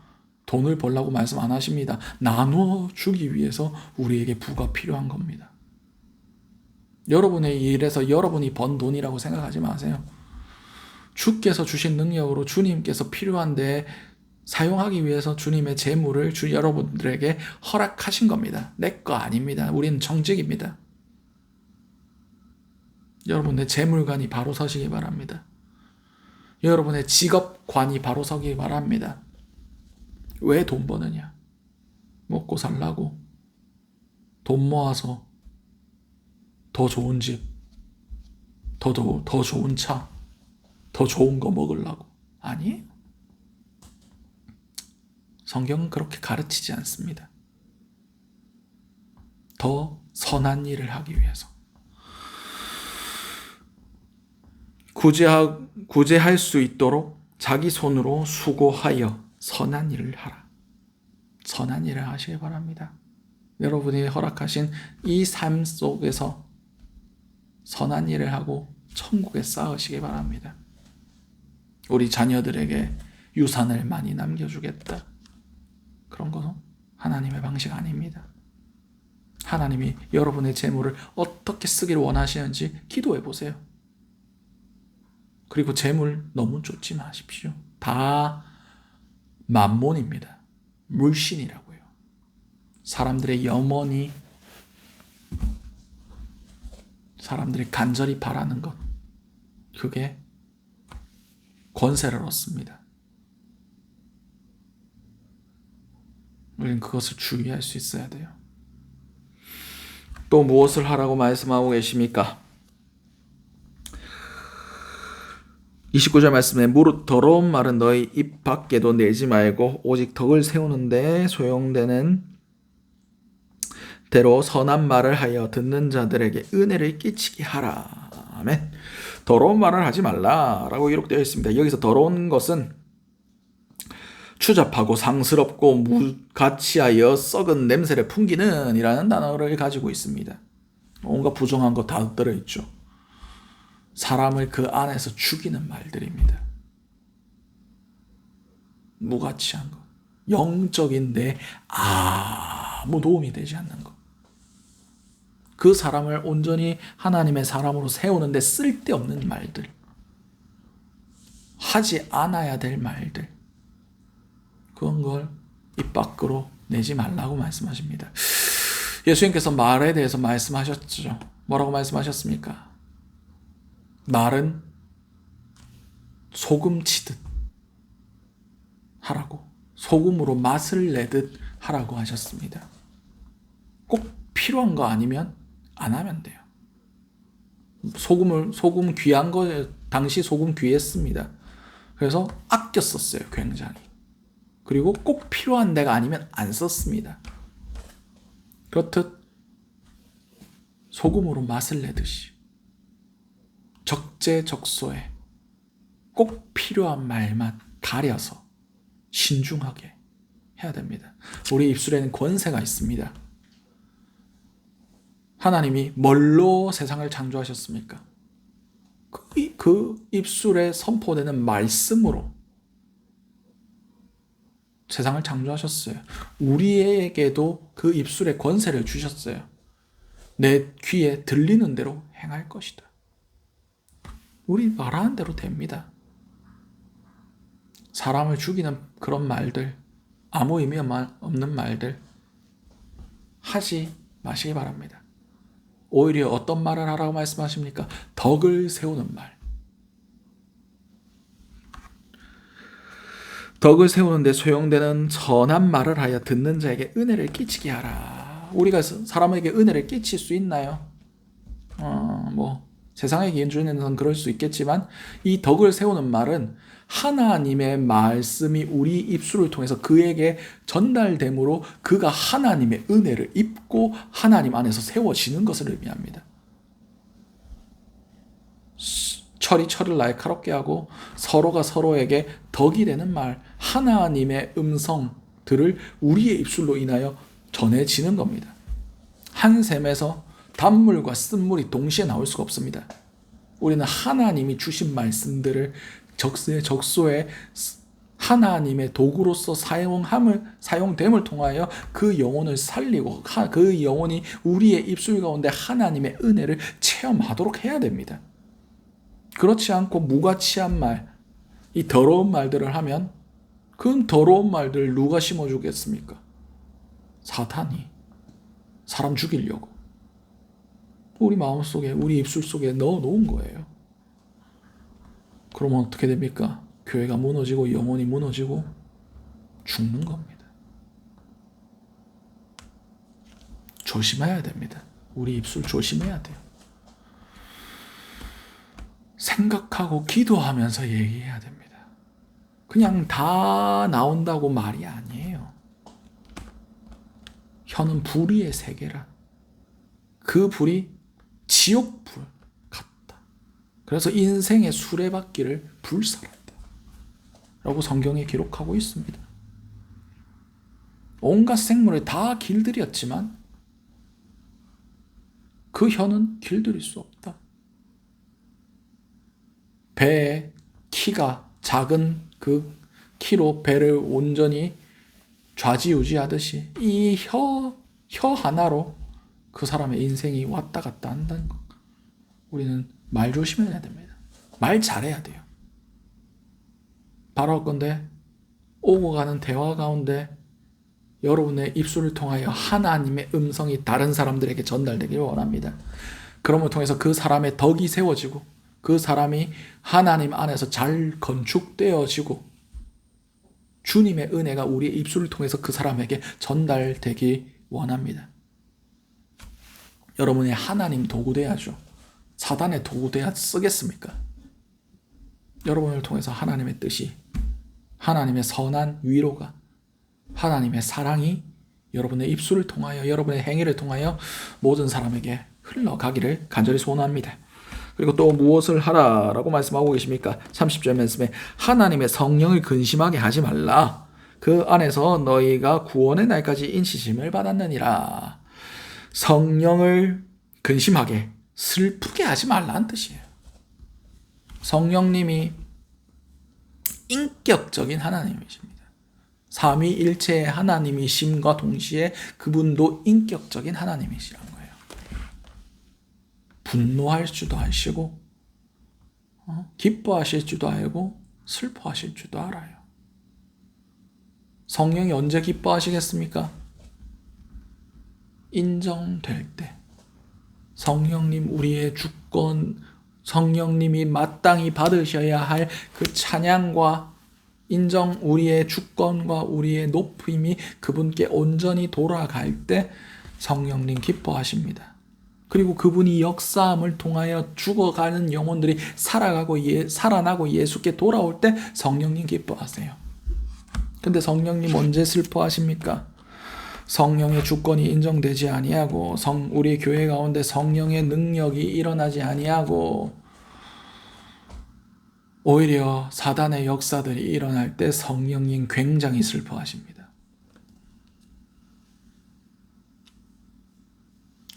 돈을 벌라고 말씀 안 하십니다. 나누어 주기 위해서 우리에게 부가 필요한 겁니다. 여러분의 일에서 여러분이 번 돈이라고 생각하지 마세요. 주께서 주신 능력으로 주님께서 필요한데 사용하기 위해서 주님의 재물을 여러분들에게 허락하신 겁니다. 내 거 아닙니다. 우리는 정직입니다. 여러분의 재물관이 바로 서시기 바랍니다. 여러분의 직업관이 바로 서기 바랍니다. 왜 돈 버느냐? 먹고 살라고. 돈 모아서 더 좋은 집, 더 좋은 차, 더 좋은 거 먹으려고. 아니에요. 성경은 그렇게 가르치지 않습니다. 더 선한 일을 하기 위해서. 구제할 수 있도록 자기 손으로 수고하여 선한 일을 하라. 선한 일을 하시기 바랍니다. 여러분이 허락하신 이 삶 속에서 선한 일을 하고 천국에 쌓으시기 바랍니다. 우리 자녀들에게 유산을 많이 남겨주겠다. 그런 것은 하나님의 방식 아닙니다. 하나님이 여러분의 재물을 어떻게 쓰기를 원하시는지 기도해 보세요. 그리고 재물 너무 쫓지 마십시오. 다 만몬입니다. 물신이라고요. 사람들의 염원이, 사람들이 간절히 바라는 것, 그게 권세를 얻습니다. 우리는 그것을 주의할 수 있어야 돼요. 또 무엇을 하라고 말씀하고 계십니까? 29절 말씀에 무릇 더러운 말은 너희 입 밖에도 내지 말고 오직 덕을 세우는 데 소용되는 대로 선한 말을 하여 듣는 자들에게 은혜를 끼치게 하라. 아멘. 더러운 말을 하지 말라라고 기록되어 있습니다. 여기서 더러운 것은 추잡하고 상스럽고 무가치하여 썩은 냄새를 풍기는 이라는 단어를 가지고 있습니다. 온갖 부정한 거 다 들어있죠. 사람을 그 안에서 죽이는 말들입니다. 무가치한 거, 영적인데 아무 도움이 되지 않는 것. 그 사람을 온전히 하나님의 사람으로 세우는데 쓸데없는 말들, 하지 않아야 될 말들, 그런 걸 입 밖으로 내지 말라고 말씀하십니다. 예수님께서 말에 대해서 말씀하셨죠. 뭐라고 말씀하셨습니까? 말은 소금 치듯 하라고, 소금으로 맛을 내듯 하라고 하셨습니다. 꼭 필요한 거 아니면 안 하면 돼요. 소금 귀한 거, 당시 소금 귀했습니다. 그래서 아껴 썼어요, 굉장히. 그리고 꼭 필요한 데가 아니면 안 썼습니다. 그렇듯 소금으로 맛을 내듯이 적재적소에 꼭 필요한 말만 가려서 신중하게 해야 됩니다. 우리 입술에는 권세가 있습니다. 하나님이 뭘로 세상을 창조하셨습니까? 그 입술에 선포되는 말씀으로 세상을 창조하셨어요. 우리에게도 그 입술에 권세를 주셨어요. 내 귀에 들리는 대로 행할 것이다. 우리 말하는 대로 됩니다. 사람을 죽이는 그런 말들, 아무 의미 없는 말들 하지 마시기 바랍니다. 오히려 어떤 말을 하라고 말씀하십니까? 덕을 세우는 말. 덕을 세우는데 소용되는 선한 말을 하여 듣는 자에게 은혜를 끼치게 하라. 우리가 사람에게 은혜를 끼칠 수 있나요? 세상의 기준에는 그럴 수 있겠지만 이 덕을 세우는 말은 하나님의 말씀이 우리 입술을 통해서 그에게 전달됨으로 그가 하나님의 은혜를 입고 하나님 안에서 세워지는 것을 의미합니다. 철이 철을 날카롭게 하고 서로가 서로에게 덕이 되는 말, 하나님의 음성들을 우리의 입술로 인하여 전해지는 겁니다. 한 샘에서 단물과 쓴물이 동시에 나올 수가 없습니다. 우리는 하나님이 주신 말씀들을 적소에 하나님의 도구로서 사용됨을 통하여 그 영혼을 살리고 그 영혼이 우리의 입술 가운데 하나님의 은혜를 체험하도록 해야 됩니다. 그렇지 않고 무가치한 말, 이 더러운 말들을 하면 그 더러운 말들을 누가 심어주겠습니까? 사탄이 사람 죽이려고 우리 마음속에, 우리 입술 속에 넣어놓은 거예요. 그러면 어떻게 됩니까? 교회가 무너지고 영혼이 무너지고 죽는 겁니다. 조심해야 됩니다. 우리 입술 조심해야 돼요. 생각하고 기도하면서 얘기해야 됩니다. 그냥 다 나온다고 말이 아니에요. 혀는 불의의 세계라. 그 불이 지옥불 같다. 그래서 인생의 수레바퀴를 불살랐다 라고 성경에 기록하고 있습니다. 온갖 생물을 다 길들였지만 그 혀는 길들일 수 없다. 배의 키가 작은 그 키로 배를 온전히 좌지우지하듯이 이 혀 하나로 그 사람의 인생이 왔다 갔다 한다는 것. 우리는 말 조심해야 됩니다. 말 잘해야 돼요. 바로 건데 오고 가는 대화 가운데 여러분의 입술을 통하여 하나님의 음성이 다른 사람들에게 전달되기를 원합니다. 그럼을 통해서 그 사람의 덕이 세워지고 그 사람이 하나님 안에서 잘 건축되어지고 주님의 은혜가 우리의 입술을 통해서 그 사람에게 전달되기 원합니다. 여러분이 하나님 도구 돼야죠. 사단의 도구 돼야 쓰겠습니까? 여러분을 통해서 하나님의 뜻이, 하나님의 선한 위로가, 하나님의 사랑이 여러분의 입술을 통하여, 여러분의 행위를 통하여 모든 사람에게 흘러가기를 간절히 소원합니다. 그리고 또 무엇을 하라라고 말씀하고 계십니까? 30절 말씀에 하나님의 성령을 근심하게 하지 말라. 그 안에서 너희가 구원의 날까지 인치심을 받았느니라. 성령을 근심하게 슬프게 하지 말라는 뜻이에요. 성령님이 인격적인 하나님이십니다. 삼위일체의 하나님이심과 동시에 그분도 인격적인 하나님이시라는 거예요. 분노할 줄도 아시고 기뻐하실 줄도 알고 슬퍼하실 줄도 알아요. 성령이 언제 기뻐하시겠습니까? 인정될 때. 성령님 우리의 주권, 성령님이 마땅히 받으셔야 할 그 찬양과 인정, 우리의 주권과 우리의 높임이 그분께 온전히 돌아갈 때 성령님 기뻐하십니다. 그리고 그분이 역사함을 통하여 죽어가는 영혼들이 살아나고 예수께 돌아올 때 성령님 기뻐하세요. 근데 성령님 언제 슬퍼하십니까? 성령의 주권이 인정되지 아니하고 우리 교회 가운데 성령의 능력이 일어나지 아니하고 오히려 사단의 역사들이 일어날 때 성령님 굉장히 슬퍼하십니다.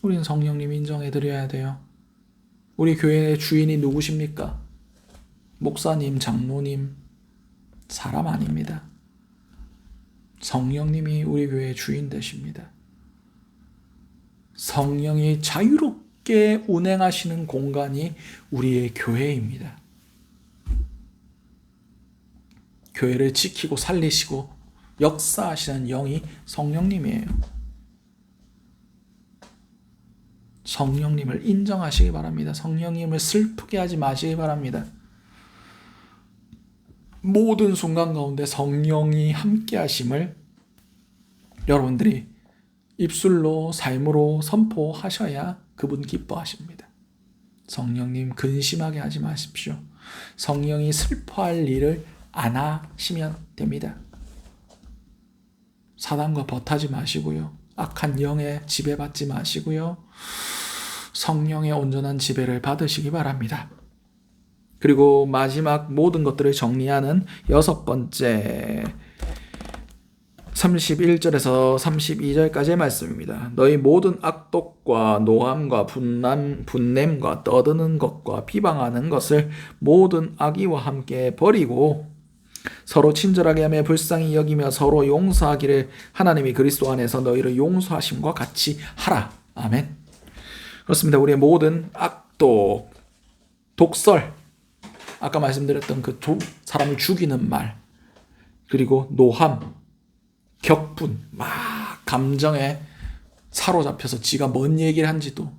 우리는 성령님 인정해드려야 돼요. 우리 교회의 주인이 누구십니까? 목사님, 장로님, 사람 아닙니다. 성령님이 우리 교회의 주인 되십니다. 성령이 자유롭게 운행하시는 공간이 우리의 교회입니다. 교회를 지키고 살리시고 역사하시는 영이 성령님이에요. 성령님을 인정하시기 바랍니다. 성령님을 슬프게 하지 마시기 바랍니다. 모든 순간 가운데 성령이 함께 하심을 여러분들이 입술로 삶으로 선포하셔야 그분 기뻐하십니다. 성령님 근심하게 하지 마십시오. 성령이 슬퍼할 일을 안 하시면 됩니다. 사단과 버타지 마시고요. 악한 영에 지배받지 마시고요. 성령의 온전한 지배를 받으시기 바랍니다. 그리고 마지막 모든 것들을 정리하는 6번째 31절에서 32절까지의 말씀입니다. 너희 모든 악독과 노함과 분냄과 떠드는 것과 비방하는 것을 모든 악의와 함께 버리고 서로 친절하게 하며 불쌍히 여기며 서로 용서하기를 하나님이 그리스도 안에서 너희를 용서하심과 같이 하라. 아멘. 그렇습니다. 우리의 모든 악독, 독설, 아까 말씀드렸던 그 사람을 죽이는 말, 그리고 노함, 격분, 막 감정에 사로잡혀서 지가 뭔 얘기를 한지도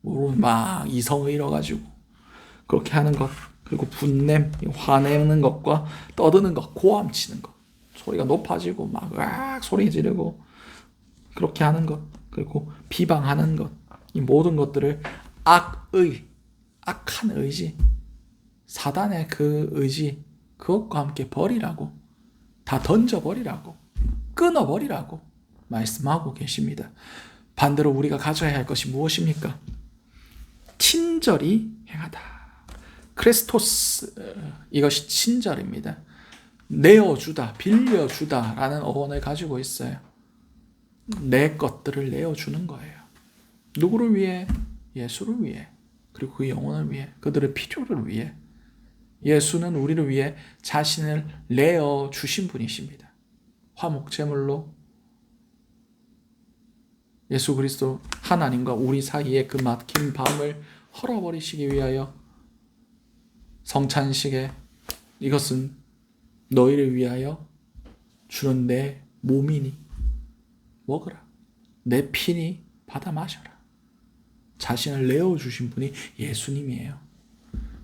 모르고 막 이성을 잃어가지고 그렇게 하는 것, 그리고 분냄, 화내는 것과 떠드는 것, 고함치는 것, 소리가 높아지고 막 으악 소리 지르고 그렇게 하는 것, 그리고 비방하는 것, 이 모든 것들을 악한 의지, 사단의 그 의지, 그것과 함께 버리라고, 다 던져버리라고, 끊어버리라고 말씀하고 계십니다. 반대로 우리가 가져야 할 것이 무엇입니까? 친절히 행하다. 크리스토스, 이것이 친절입니다. 내어주다, 빌려주다 라는 어원을 가지고 있어요. 내 것들을 내어주는 거예요. 누구를 위해? 예수를 위해, 그리고 그 영혼을 위해, 그들의 필요를 위해. 예수는 우리를 위해 자신을 내어주신 분이십니다. 화목제물로 예수 그리스도 하나님과 우리 사이에 그 막힌 밤을 헐어버리시기 위하여 성찬식에 이것은 너희를 위하여 주는 내 몸이니 먹으라. 내 피니 받아 마셔라. 자신을 내어주신 분이 예수님이에요.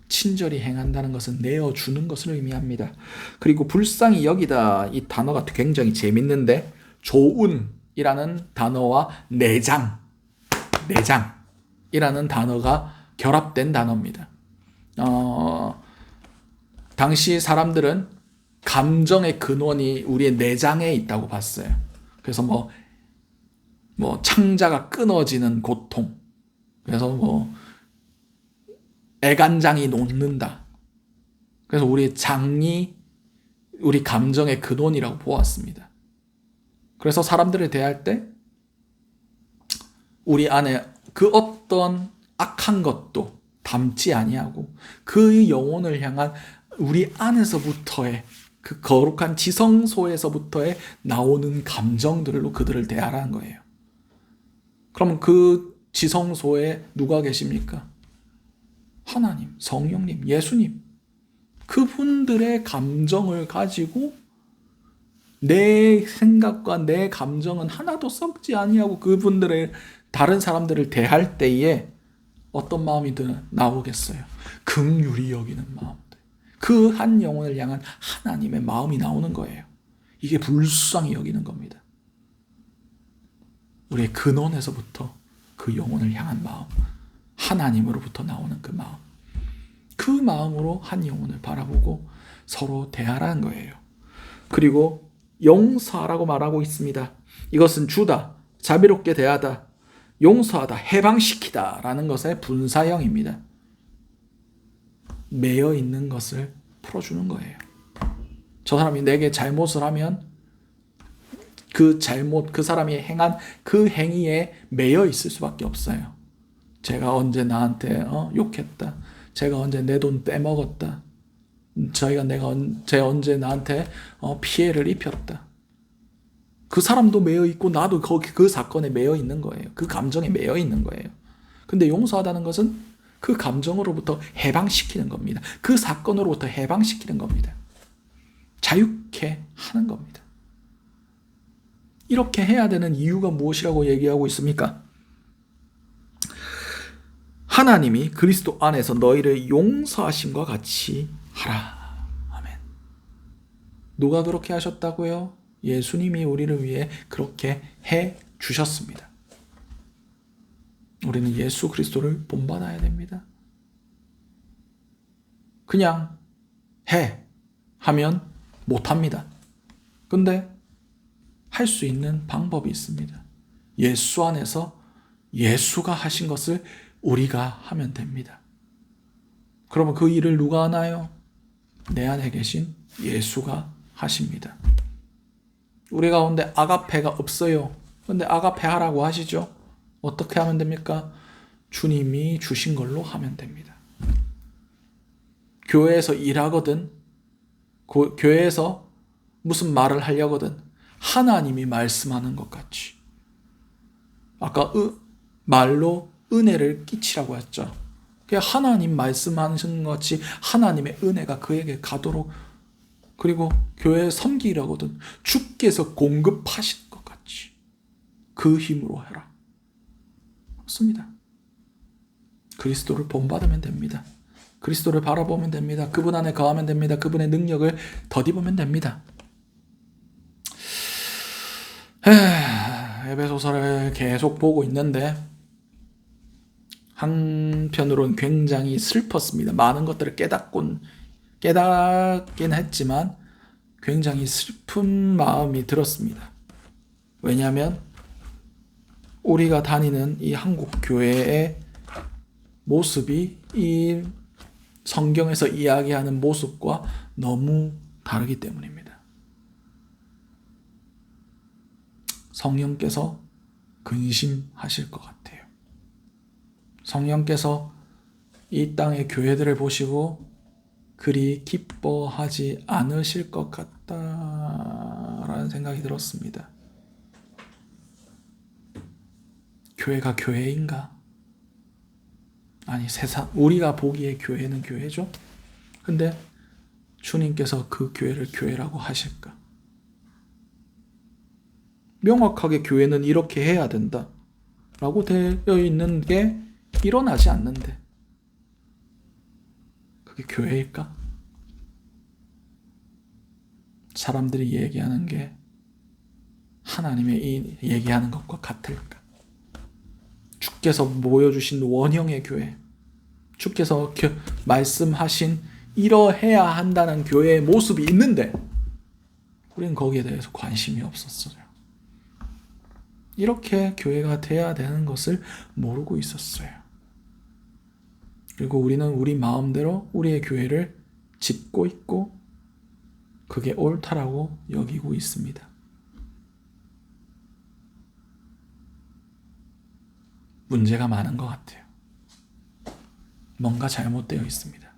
친절히 행한다는 것은 내어주는 것을 의미합니다. 그리고 불쌍히 여기다, 이 단어가 굉장히 재밌는데 조운이라는 단어와 내장이라는 단어가 결합된 단어입니다. 당시 사람들은 감정의 근원이 우리의 내장에 있다고 봤어요. 그래서 뭐 창자가 끊어지는 고통, 그래서 애간장이 녹는다. 그래서 우리 장이 우리 감정의 근원이라고 보았습니다. 그래서 사람들을 대할 때 우리 안에 그 어떤 악한 것도 담지 아니하고 그의 영혼을 향한 우리 안에서부터의 그 거룩한 지성소에서부터의 나오는 감정들로 그들을 대하라는 거예요. 그러면 그 지성소에 누가 계십니까? 하나님, 성령님, 예수님. 그분들의 감정을 가지고 내 생각과 내 감정은 하나도 썩지 아니하고 그분들의 다른 사람들을 대할 때에 어떤 마음이 나오겠어요? 긍휼히 여기는 마음들. 그 한 영혼을 향한 하나님의 마음이 나오는 거예요. 이게 불쌍히 여기는 겁니다. 우리의 근원에서부터 그 영혼을 향한 마음, 하나님으로부터 나오는 그 마음, 그 마음으로 한 영혼을 바라보고 서로 대하라는 거예요. 그리고 용서하라고 말하고 있습니다. 이것은 주다, 자비롭게 대하다, 용서하다, 해방시키다 라는 것의 분사형입니다. 매여 있는 것을 풀어주는 거예요. 저 사람이 내게 잘못을 하면 그 잘못, 그 사람이 행한 그 행위에 매여 있을 수밖에 없어요. 제가 언제 나한테 욕했다. 제가 언제 내 돈 빼먹었다. 제가 언제 나한테 피해를 입혔다. 그 사람도 매여 있고 나도 그 사건에 매여 있는 거예요. 그 감정에 매여 있는 거예요. 근데 용서하다는 것은 그 감정으로부터 해방시키는 겁니다. 그 사건으로부터 해방시키는 겁니다. 자유케 하는 겁니다. 이렇게 해야 되는 이유가 무엇이라고 얘기하고 있습니까? 하나님이 그리스도 안에서 너희를 용서하심과 같이 하라. 아멘. 누가 그렇게 하셨다고요? 예수님이 우리를 위해 그렇게 해 주셨습니다. 우리는 예수 그리스도를 본받아야 됩니다. 그냥 해 하면 못합니다. 근데 할 수 있는 방법이 있습니다. 예수 안에서 예수가 하신 것을 우리가 하면 됩니다. 그러면 그 일을 누가 하나요? 내 안에 계신 예수가 하십니다. 우리 가운데 아가페가 없어요. 근데 아가페 하라고 하시죠? 어떻게 하면 됩니까? 주님이 주신 걸로 하면 됩니다. 교회에서 일하거든, 교회에서 무슨 말을 하려거든 하나님이 말씀하는 것 같이. 아까 말로 은혜를 끼치라고 했죠. 하나님 말씀하시는 것 같이 하나님의 은혜가 그에게 가도록, 그리고 교회에 섬기려거든 주께서 공급하실 것 같이 그 힘으로 해라. 없습니다. 그리스도를 본받으면 됩니다. 그리스도를 바라보면 됩니다. 그분 안에 거하면 됩니다. 그분의 능력을 덧입으면 됩니다. 에베소서를 계속 보고 있는데 한편으로는 굉장히 슬펐습니다. 많은 것들을 깨닫긴 했지만 굉장히 슬픈 마음이 들었습니다. 왜냐하면 우리가 다니는 이 한국 교회의 모습이 이 성경에서 이야기하는 모습과 너무 다르기 때문입니다. 성령께서 근심하실 것 같아요. 성령께서 이 땅의 교회들을 보시고 그리 기뻐하지 않으실 것 같다라는 생각이 들었습니다. 교회가 교회인가? 아니, 세상, 우리가 보기에 교회는 교회죠? 근데 주님께서 그 교회를 교회라고 하실까? 명확하게 교회는 이렇게 해야 된다 라고 되어 있는 게 일어나지 않는데 그게 교회일까? 사람들이 얘기하는 게 하나님의 얘기하는 것과 같을까? 주께서 보여주신 원형의 교회, 주께서 말씀하신 이러해야 한다는 교회의 모습이 있는데 우리는 거기에 대해서 관심이 없었어요. 이렇게 교회가 돼야 되는 것을 모르고 있었어요. 그리고 우리는 우리 마음대로 우리의 교회를 짓고 있고 그게 옳다라고 여기고 있습니다. 문제가 많은 것 같아요. 뭔가 잘못되어 있습니다.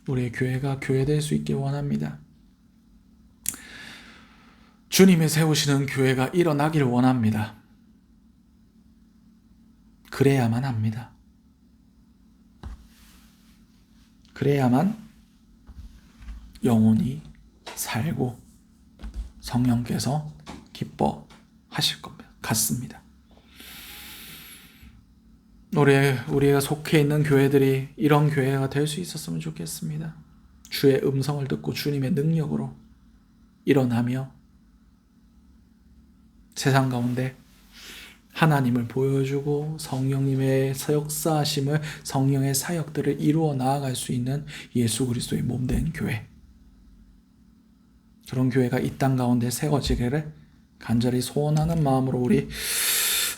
우리의 교회가 교회될 수 있길 원합니다. 주님이 세우시는 교회가 일어나길 원합니다. 그래야만 합니다. 그래야만 영혼이 살고 성령께서 기뻐하실 것 같습니다. 우리가 속해 있는 교회들이 이런 교회가 될 수 있었으면 좋겠습니다. 주의 음성을 듣고 주님의 능력으로 일어나며 세상 가운데 하나님을 보여주고 성령님의 역사하심을, 성령의 사역들을 이루어 나아갈 수 있는 예수 그리스도의 몸된 교회, 그런 교회가 이 땅 가운데 세워지기를 간절히 소원하는 마음으로 우리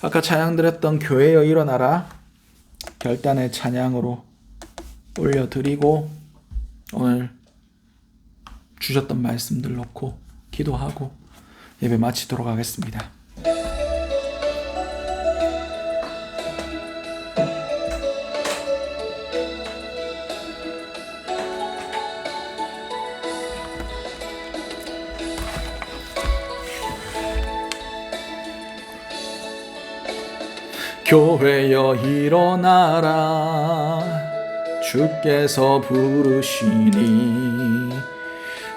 아까 찬양드렸던 교회여 일어나라 결단의 찬양으로 올려드리고 오늘 주셨던 말씀들 놓고 기도하고 예배 마치도록 하겠습니다. 교회여 일어나라 주께서 부르시니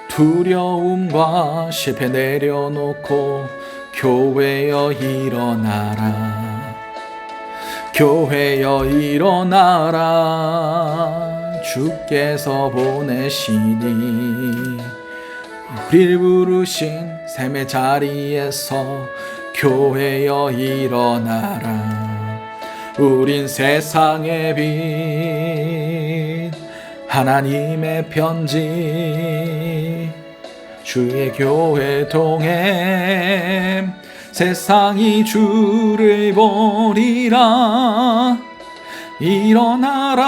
두려움과 실패 내려놓고 교회여 일어나라 교회여 일어나라 주께서 보내시니 우리를 부르신 샘의 자리에서 교회여 일어나라 우린 세상의 빛 하나님의 편지 주의 교회 동행 세상이 주를 버리라 일어나라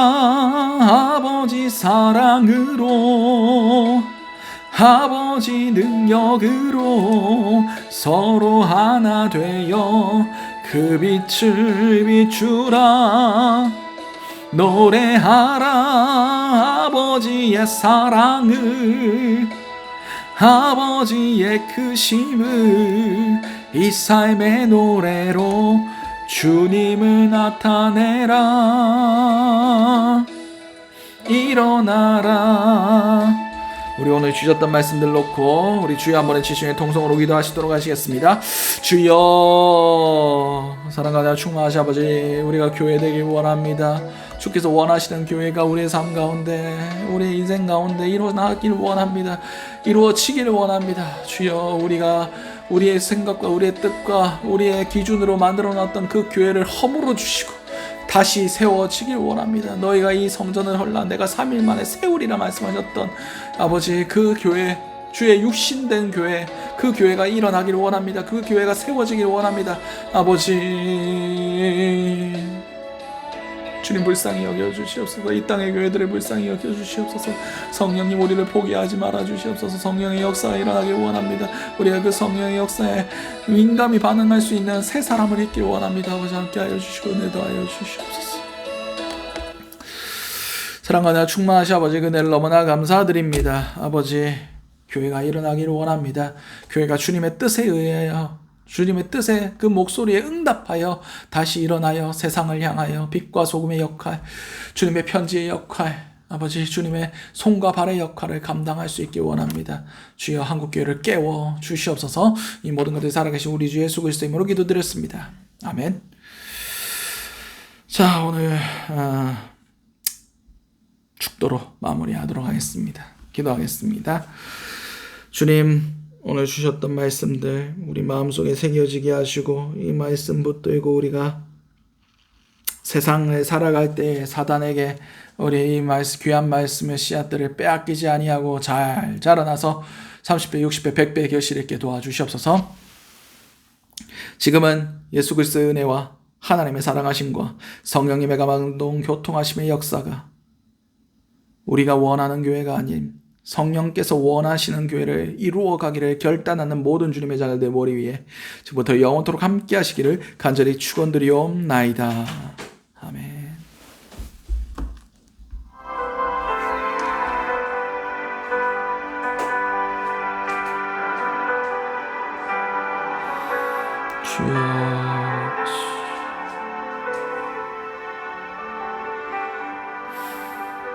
아버지 사랑으로 아버지 능력으로 서로 하나 되어 그 빛을 비추라 노래하라 아버지의 사랑을 아버지의 크심을 이 삶의 노래로 주님을 나타내라 일어나라 우리 오늘 주셨던 말씀들 놓고 우리 주여 한 번의 지중에 통성으로 기도하시도록 하시겠습니다. 주여 사랑하는 충만하신 아버지 우리가 교회 되길 원합니다. 주께서 원하시는 교회가 우리의 삶 가운데 우리의 인생 가운데 이루어나기를 원합니다. 이루어지기를 원합니다. 주여 우리가 우리의 생각과 우리의 뜻과 우리의 기준으로 만들어놨던 그 교회를 허물어 주시고 다시 세워지길 원합니다. 너희가 이 성전을 헐라 내가 3일 만에 세우리라 말씀하셨던 아버지 그 교회 주의 육신된 교회 그 교회가 일어나기를 원합니다. 그 교회가 세워지길 원합니다. 아버지 주님 불쌍히 여겨주시옵소서. 이 땅의 교회들을 불쌍히 여겨주시옵소서. 성령님 우리를 포기하지 말아주시옵소서. 성령의 역사가 일어나길 원합니다. 우리가 그 성령의 역사에 민감히 반응할 수 있는 새 사람을 있길 원합니다. 아버지 함께하여 주시고 내도하여 주시옵소서. 사랑하는 충만하신 아버지 그네를 너무나 감사드립니다. 아버지 교회가 일어나기를 원합니다. 교회가 주님의 뜻에 의하여 주님의 뜻에 그 목소리에 응답하여 다시 일어나여 세상을 향하여 빛과 소금의 역할, 주님의 편지의 역할, 아버지 주님의 손과 발의 역할을 감당할 수 있길 원합니다. 주여 한국교회를 깨워 주시옵소서. 이 모든 것을 살아계신 우리 주 예수 그리스도의 이름으로 기도드렸습니다. 아멘. 자 오늘 축도로 마무리하도록 하겠습니다. 기도하겠습니다. 주님 오늘 주셨던 말씀들 우리 마음속에 새겨지게 하시고 이 말씀 붙들고 우리가 세상을 살아갈 때 사단에게 우리 이 귀한 말씀의 씨앗들을 빼앗기지 아니하고 잘 자라나서 30배, 60배, 100배 결실 있게 도와주시옵소서. 지금은 예수 그리스도의 은혜와 하나님의 사랑하심과 성령님의 감동 교통하심의 역사가 우리가 원하는 교회가 아닌 성령께서 원하시는 교회를 이루어 가기를 결단하는 모든 주님의 자녀들 머리 위에 지금부터 영원토록 함께 하시기를 간절히 축원드리옵나이다. 아멘. 주여